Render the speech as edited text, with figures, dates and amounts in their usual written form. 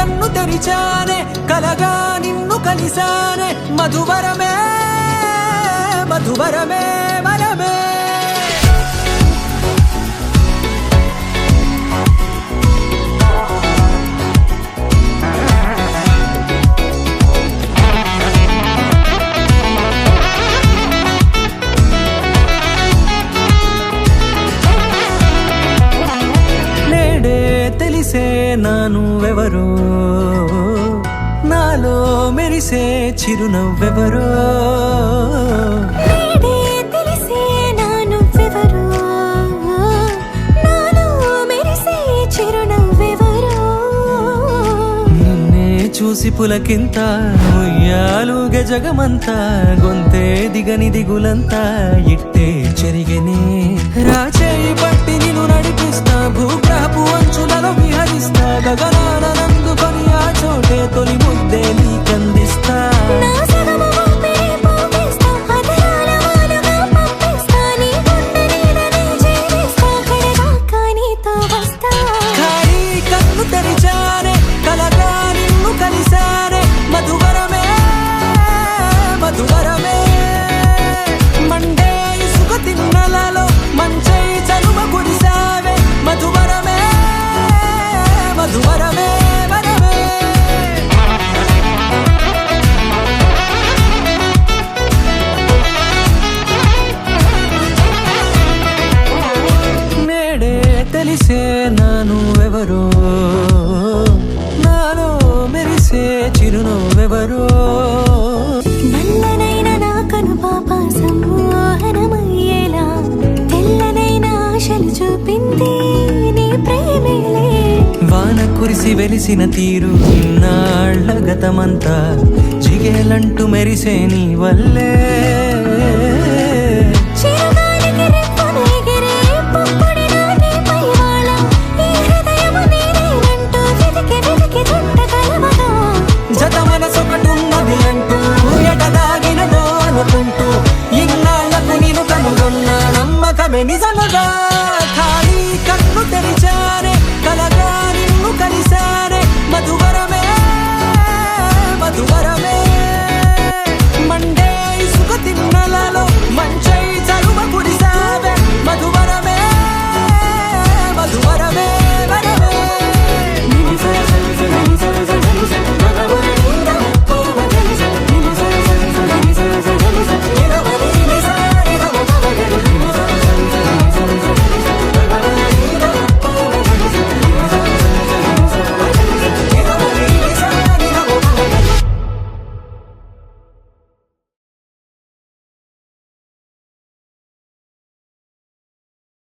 కన్ను తెరిచానే కలగా నిన్ను కలిసానే మధువరమే మధువరమే వరమే తెలిసే నానువెవరో నాలో మెరిసే చిరునవ్వెవరో తెలిసే నానువెవరో నాలో మెరిసే చిరునవ్వెవరో నిన్నే చూసి పులకింత ఉయ్యాలుగే జగమంతా గొంతే దిగని దిగులంతా ఇట్టే చెరిగెనే రాచేయి పట్టి నిన్ను నడిపిస్తా భూగ్రహపు అంచులలో విహరిస్తా గగనాన నందుకొని ఆ చోటే తొలి ముద్దే నీకందిస్తా నా సగము ఊపిరి పోగేస్తా అదరాల వానగా పంపిస్తా నీ గుండె నీడనే చేరిస్తా కడదాకా నీతో వస్తా ఖాళీ కన్ను తెరిచానే కలగా నిన్ను కలిసానే మధువరమే మధువరమే మండే ఇసుక తిన్నలలో మంచై చలువ కురిసావే మధువరమే మధువరమే వరమే నేడే తెలిసే నానువెవరో నాలో మెరిసే చిరునవ్వెవరో నల్లనైన నా కను పాప సమ్మోహనమయ్యేలా తెల్లనైన ఆశలు చూపింది నీ ప్రేమేలే వాన కురిసి వెలిసిన తీరు నాళ్ళ గతమంతా జిగేలంటూ మెరిసే నీ వల్లే